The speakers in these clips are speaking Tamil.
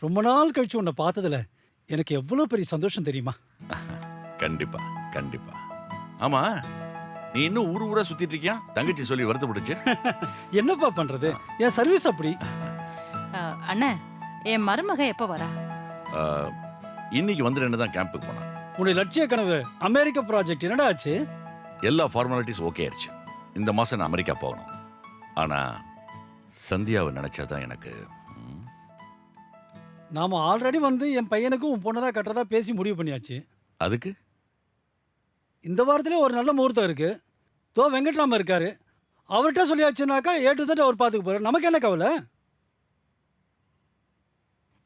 ரொம்ப நாள் கழிச்சு உன்னை பார்த்ததுல எனக்கு எவ்வளவு பெரிய சந்தோஷம் தெரியுமா? கண்டிப்பா கண்டிப்பா. ஆமா, நீ இன்னும் ஊர் ஊரா சுத்திட்டு இருக்கியா? தங்கச்சி சொல்லி வருத்தப்பட்டுச்சு. என்னப்பா பண்றது, என் சர்வீஸ் அப்படி. அண்ணே, என் மருமக எப்போ வரா? இன்னைக்கு வந்துட்டு தான் கேம்புக்கு போனா. உன்னுடைய லட்சிய கனவு அமெரிக்க ப்ராஜெக்ட் என்னடா ஆச்சு? எல்லா ஃபார்மாலிட்டிஸ் ஓகே ஆயிடுச்சு. இந்த மாசம் நான் அமெரிக்கா போகணும். ஆனா சந்தியாவை நினைச்சாதான் எனக்கு நாம ஆல்ரெடி வந்து என் பையனுக்கும் உன் பொண்ணதான் கட்டுறதா பேசி முடிவு பண்ணியாச்சு. அதுக்கு இந்த வாரத்திலே ஒரு நல்ல முகூர்த்தம் இருக்கு. தோ வெங்கட்ராம இருக்காரு, அவர்கிட்ட சொல்லியாச்சுனாக்கா A to Z அவர் பார்த்துக்க போறாரு. நமக்கு என்ன கவலை?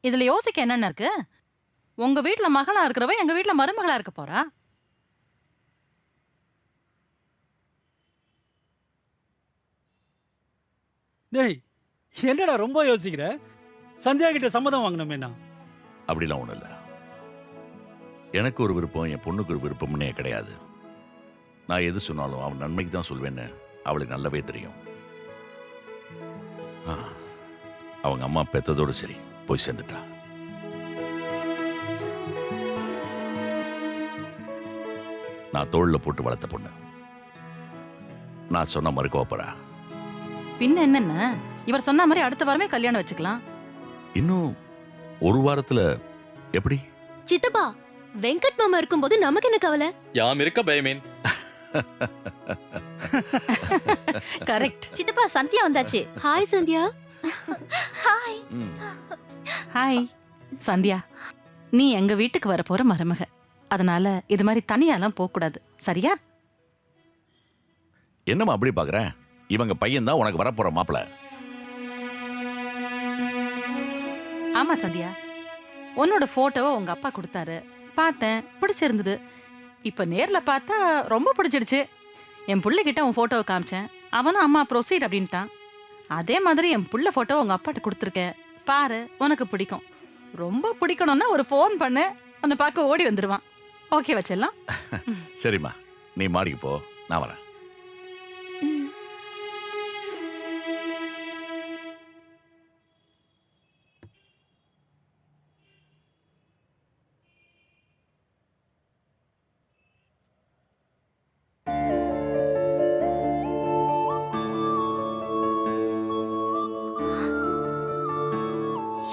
இதுல யோசிக்க என்னென்ன இருக்கு? உங்க வீட்ல மகளா இருக்கிறவ எங்க வீட்ல மருமகளா இருக்க போறா. டேய், என்னடா ரொம்ப யோசிக்கிற? சந்தியா கிட்ட சம்மதம் வாங்கணுமேனா? அப்படிலாம் ஒண்ணும் இல்லை. எனக்கு ஒரு விருப்பம், என் பொண்ணுக்கு ஒரு விருப்பம்னே கிடையாது. நான் எது சொன்னாலும் அவன் நன்மைக்கு தான் சொல்வேன்னு அவளுக்கு நல்லாவே தெரியும். அவங்க அம்மா பெத்ததோடு சரி, போய் சேர்ந்துட்டா. நான் தோள்ல போட்டு வளர்த்த பொண்ணு. நான் சொன்ன மறுக்க போறா. பின்ன என்னென்ன, இவர் சொன்ன மாதிரி அடுத்த வாரமே கல்யாணம் வச்சுக்கலாம். இன்னும் ஒரு வாரத்துல எப்படி? சித்தப்பா, வெங்கட் மாமா இருக்கும்போது நமக்கு என்ன கவலை? யாம் இருக்க பயமேன். கரெக்ட். சித்தப்பா, சந்தியா வந்தாச்சு. Hi Sandhya. Hi. Hi Sandhya, நீ எங்க வீட்டுக்கு வர போற மருமக. அதனால இது மாதிரி தனியாலாம் போக கூடாது, சரியா? என்னம்மா அப்படி பாக்குற? இவங்க பையன் தான் உனக்கு வரப்போற மாப்பிள. ஆமா சந்தியா, உன்னோட போட்டோவை உங்க அப்பா கொடுத்தாரு, பார்த்தேன், பிடிச்சிருந்தது. இப்ப நேர்ல பார்த்தா ரொம்ப பிடிச்சிடுச்சு. என் பிள்ளைகிட்ட உன் போட்டோவை காமிச்சேன், அவனும் அம்மா ப்ரொசீட் அப்படின்ட்டான். அதே மாதிரி என் புள்ள போட்டோ உங்க அப்பாட்ட கொடுத்துருக்கேன், பாரு, உனக்கு பிடிக்கும். ரொம்ப பிடிக்கணும்னா ஒரு ஃபோன் பண்ணு, உன்னை பார்க்க ஓடி வந்துடுவான். ஓகே வச்சிடலாம். சரிம்மா, நீ மாடிக்கு போ, நான் வரேன்.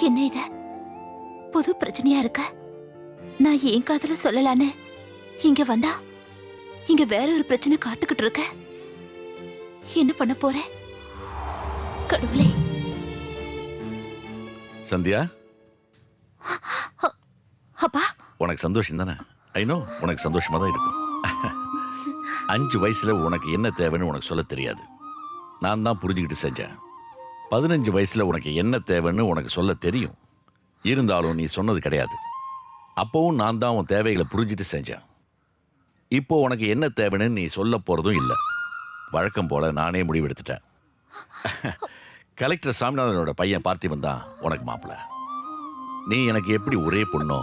என்ன இது புது பிரச்சனையா இருக்க? நான் ஏன் காதல சொல்லலான்னு இங்க வந்தா இங்க வேற ஒரு பிரச்சனை காத்துக்கிட்டு இருக்க. என்ன பண்ண போறேன் கடவுளே? சந்தியா, அப்பா, உனக்கு சந்தோஷம் தானே? ஐ நோ, உனக்கு சந்தோஷமா தான் இருக்கும். 5 வயசுல உனக்கு என்ன தேவைன்னு உனக்கு சொல்ல தெரியாது. நான் தான் புரிஞ்சுக்கிட்டு செஞ்சேன். 15 வயசுல உனக்கு என்ன தேவைன்னு உனக்கு சொல்ல தெரியும். இருந்தாலும் நீ சொன்னது கிடையாது. அப்பவும் நான் தான் உன் தேவைகளை புரிஞ்சுட்டு செஞ்சேன். இப்போ உனக்கு என்ன தேவைன்னு நீ சொல்ல போறதும் இல்லை. வழக்கம் போல நானே முடிவெடுத்துட்டேன். கலெக்டர் சாமிநாதனோட பையன் பார்த்திபன் தான் உனக்கு மாப்பிள்ள. நீ எனக்கு எப்படி ஒரே பொண்ணோ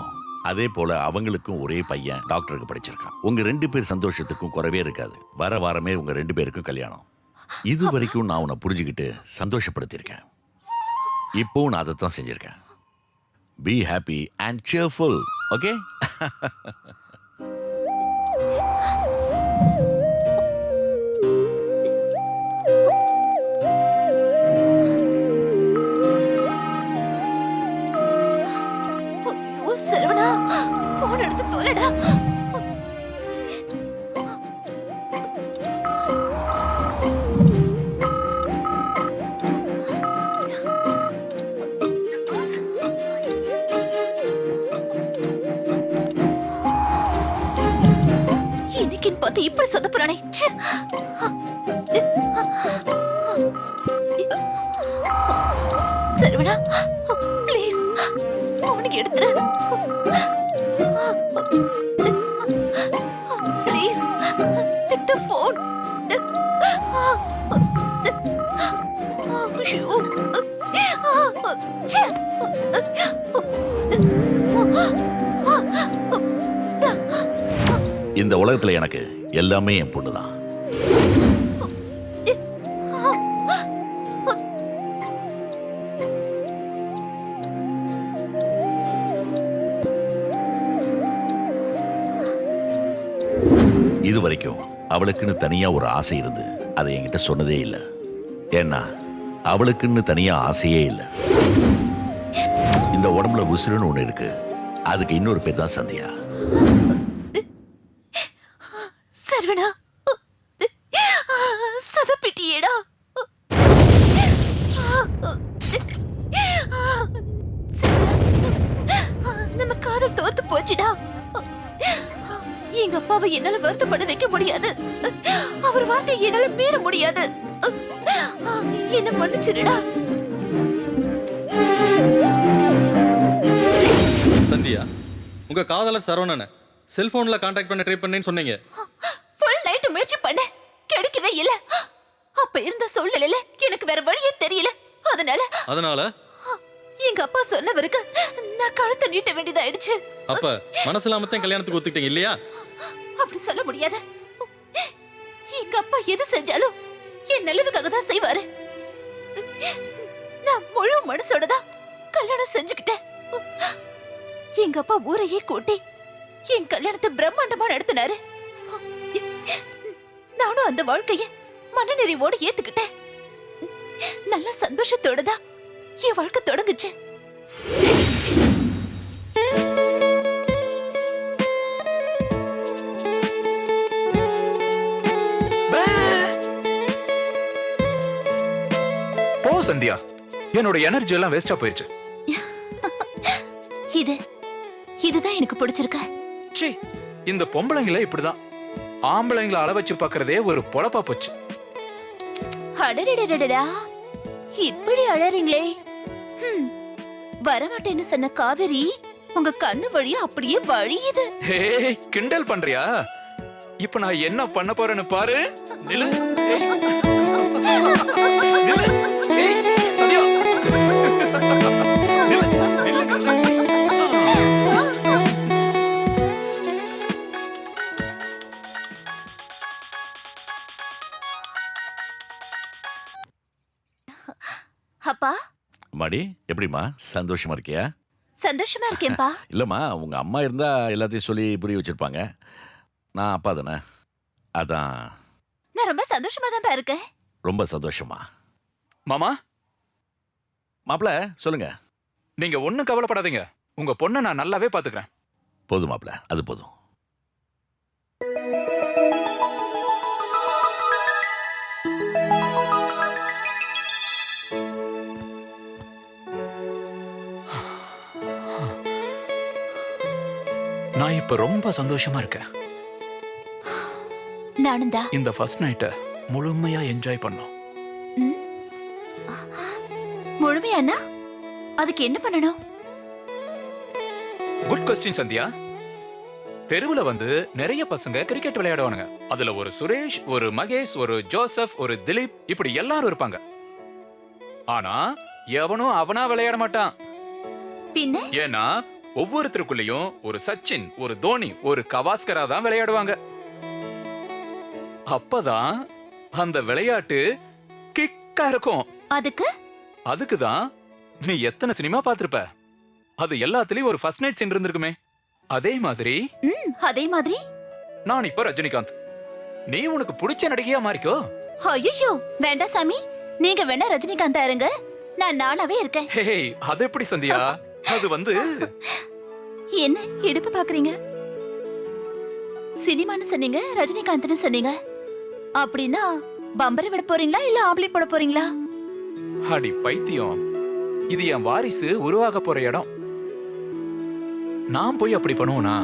அதே போல அவங்களுக்கும் ஒரே பையன் டாக்டருக்கு படிச்சிருக்கான். உங்க 2 பேர் சந்தோஷத்துக்கும் குறைவே இருக்காது. வர வாரமே உங்க 2 பேருக்கும் கல்யாணம். இது வரைக்கும் நான் உன்னை புரிஞ்சுக்கிட்டு சந்தோஷப்படுத்தியிருக்கேன். இப்போவும் நான் அதைத்தான் செஞ்சிருக்கேன். Be happy and cheerful, okay? Saravana, phone எடுத்து தொலைடா. இன்னைக்குன்னு பார்த்து இப்படி சொதப்புறானே. சரவணா, ப்ளீஸ் போனுக்கு எடுத்துரு. Please take the phone. இந்த உலகத்துல எனக்கு எல்லாமே என் பொண்ணுதான். இது வரைக்கும் அவளுக்குன்னு தனியா ஒரு ஆசை இருந்து அதை என்கிட்ட சொன்னதே இல்லை. ஏன்னா அவளுக்குன்னு தனியா ஆசையே இல்லை. இந்த உடம்புல உசுருன்னு ஒண்ணு இருக்கு. அதுக்கு இன்னொரு பேர் தான் சந்தியா. சரவணா, சதப்பிட்டியேடா. நம்ம காதல் தோத்து போச்சுடா. எங்க அப்பாவை என்னால வருத்தப்பட வைக்க முடியாது. அவர் வார்த்தையை என்னால மீற முடியாது. என்ன மன்னிச்சிருடா. சந்தியா, உங்க காதலர் சரவணனை செல்போன்ல கான்டாக்ட் பண்ண ட்ரை பண்ணேன்னு சொன்னீங்க. ஃபுல் நைட் முயற்சி பண்ண, கிடைக்கவே இல்ல. அப்ப இருந்த சூழ்நிலையில எனக்கு வேற வழியே தெரியல. அதனால எங்க அப்பா சொன்னவருக்கு நான் கழுத்தை நீட்ட வேண்டியதாயிடுச்சு. அப்ப மனசிலாமத்தான் கல்யாணத்துக்கு ஒத்துக்கிட்டீங்க இல்லையா? அப்படி சொல்ல முடியாது. எங்க அப்பா எது செஞ்சாலும் என் நல்லதுக்காக தான் செய்வாரு. நான் முழு மனசோட தான் கல்யாணம் செஞ்சுக்கிட்டேன். எங்க அப்பா ஊரையே கூட்டி என் கல்யாணத்தை பிரம்மாண்டமா நடத்தினாரு. நானும் அந்த வாழ்க்கைய மனநிறைவோடு ஏத்துக்கிட்டேன். நல்ல சந்தோஷத்தோட தான் என் வாழ்க்கை தொடங்குச்சு. போ சந்தியா, என்னோட எனர்ஜி எல்லாம் வேஸ்டா போயிருச்சு. இதுதான் எனக்கு பிடிச்சிருக்க. சீ, இந்த பொம்பளைங்கள இப்படிதான். ஆம்பளைங்களை அள வச்சு பாக்குறதே ஒரு பொழப்பா போச்சு. அடடடடடா, இப்படி அழறீங்களே. வரமாட்டேன்னு சொன்ன காவேரி உங்க கண்ணு வழியா அப்படியே வழியுது. ஹே, கிண்டல் பண்றியா? இப்ப நான் என்ன பண்ண போறேன்னு பாரு. நில்லு. ஏய். நில்லு. ஏய், சந்தியா. நில்லு, நில்லு. அப்பா, மாடி, எப்படிம்மா? சந்தோஷமா இருக்கியா? சந்தோஷமா இருக்கேன்பா. இல்லம்மா, உங்க அம்மா இருந்தா எல்லாத்தையும் சொல்லி புரிய வச்சிருப்பாங்க. நான் அப்பா தானே, அதான். நான் ரொம்ப சந்தோஷமா தான் இருக்கேன். ரொம்ப சந்தோஷமா. மாமா, மாப்பிள சொல்லுங்க. நீங்க ஒண்ணும் கவலைப்படாதீங்க. உங்க பொண்ணை நான் நல்லாவே பாத்துக்கிறேன். போதும் மாப்பிள, அது போதும். நான் இப்ப ரொம்ப சந்தோஷமா இருக்கேன். நானும் தான். இந்த ஃபர்ஸ்ட் நைட்டை முழுமையா என்ஜாய் பண்ணோம். முழுமையானா அதுக்கு என்ன பண்ணணும்? Good question Sandhya. தெருவுல வந்து நிறைய பசங்க கிரிக்கெட் விளையாடுவானுங்க. அதுல ஒரு சுரேஷ், ஒரு மகேஷ், ஒரு ஜோசப், ஒரு திலீப், இப்படி எல்லாரும் இருப்பாங்க. ஆனா எவனும் அவனா விளையாட மாட்டான். பின்ன ஏன்னா ஒவ்வொருத்தருக்குள்ளயும் ஒரு சச்சின், ஒரு தோனி, ஒரு கவாஸ்கரா தான் விளையாடுவாங்க. அப்பதான் அந்த விளையாட்டு கிக்கா இருக்கும். அதுக்குதான் நீ எத்தனை சினிமா பார்த்திருப்ப. அது எல்லாத்துலயும் ஒரு ஃபர்ஸ்ட் நைட் சீன் இருந்திருக்குமே. அதே மாதிரி நான் இப்ப ரஜினிகாந்த். நீ உனக்கு பிடிச்ச நடிகையா மாறிக்கோ. ஐயோ வேண்டாம் சாமி, நீங்க வேணா ரஜினிகாந்தா இருங்க, நான் நானாவே இருக்கேன். ஹே, அது எப்படி சந்தியா? அது வந்து என்ன இடுப்பு பாக்குறீங்க? சினிமான்னு சொன்னீங்க, ரஜினிகாந்த்னு சொன்னீங்க. அப்படின்னா பம்பரை விட போறீங்களா இல்ல ஆம்லெட் போட போறீங்களா? அடி பைத்தியம், இது என் வாரிசு உருவாக போற இடம். நான் போய் அப்படி பண்ணுவேனா?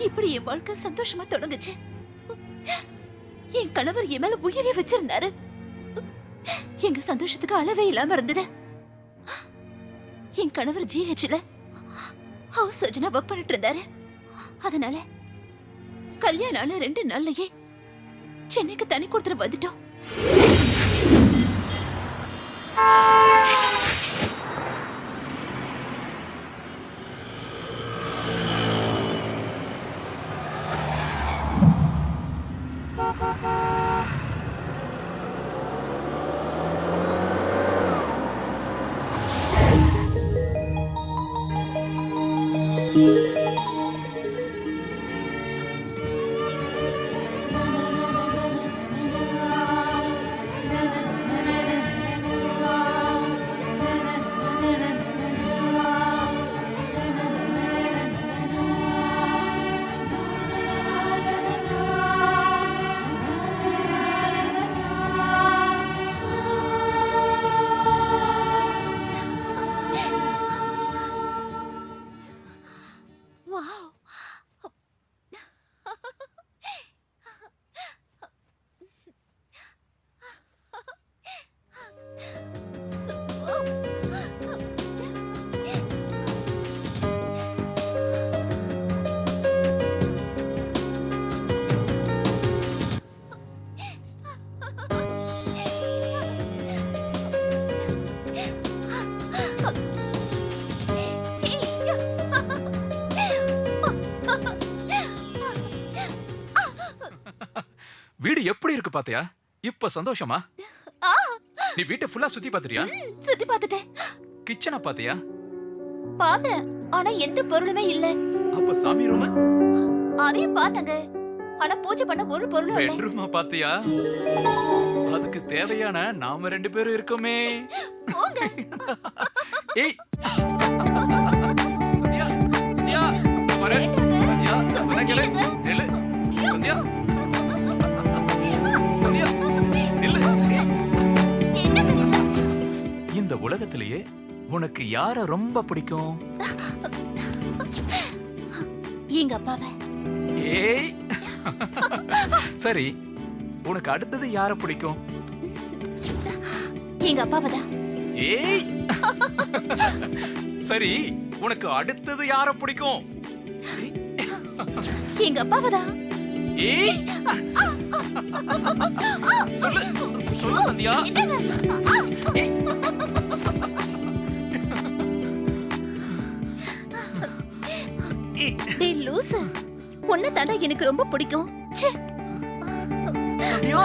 இப்படி என் வாழ்க்கை சந்தோஷமா தொடங்குச்சு. என் கணவர் என் மேல உயிரை வச்சிருந்தாரு. எங்க சந்தோஷத்துக்கு அளவே இல்லாம இருந்தது. என் கணவர் GHல ஹவுஸ் சர்ஜனா ஒர்க் பண்ணிட்டு இருந்தாரு. அதனால கல்யாணம் ஆன 2 நாள்லயே சென்னைக்கு தனி கொடுத்துட்டு வந்துட்டோம். வாவ். வீடு எப்படி இருக்கு பாத்தியா? இப்ப சந்தோஷமா? ஆ, நீ வீட்டை ஃபுல்லா சுத்தி பாத்துறியா? சுத்தி பார்த்துட்டேன். கிச்சனை பாத்தியா? பார்த்தேன். ஆனா எந்த பொருளுமே இல்ல. அப்ப சாமி ரூம்? அதையும் பார்த்தங்க. ஆனா பூஜை பண்ண ஒரு பொருளும் இல்ல. பெட்ரூமா பாத்தியா? அதுக்கு தேவையான நாம 2 பேரும் இருக்கோமே. போங்க. ஏய் சந்தியா, சந்தியா, வரேன். சந்தியா, சொன்னா கேளு. நில்லு. சந்தியா, சந்தியா, நில்லு. ஏய். இந்த உலகத்திலேயே உனக்கு யார ரொம்ப பிடிக்கும்? எங்க அப்பாவை. ஏய். சரி, உனக்கு அடுத்தது யார பிடிக்கும்? எங்க அப்பாவை தான். ஏய். சரி, உனக்கு அடுத்தது யார பிடிக்கும்? எங்க அப்பாவை தான். ஏய். சொல்லு, சொல்லு சந்தியா. ஏய். டேய் லூசு. உன்னை தாண்டா எனக்கு ரொம்ப பிடிக்கும். ச்சே. சந்தியா.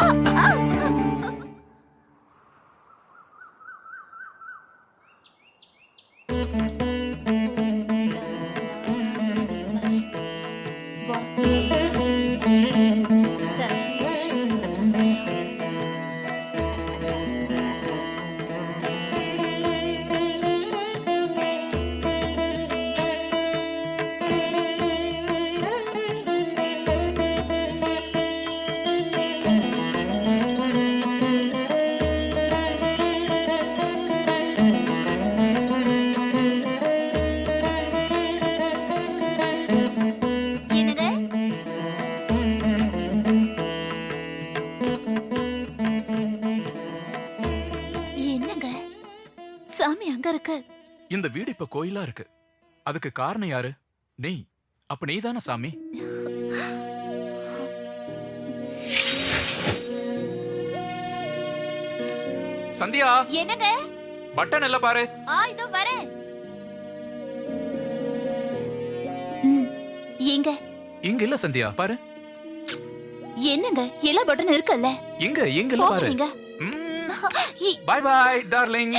என்னங்க? என்னங்க? சாமி அங்க இருக்கு. இந்த வீடு இப்ப கோயிலா இருக்கு. அதுக்கு காரணம் யாரு? நீ. அப்ப நீதானே சாமி? சந்தியா, என்னங்க? பட்டன் எல்லாம் பாரு. இதோ வரேன். எங்க? இங்க இல்ல சந்தியா, பாரு. என்னங்க? எல்லா பட்டனும் இருக்குல்ல. இங்க, இங்க இல்ல பாரு. போங்க. Bye bye darling.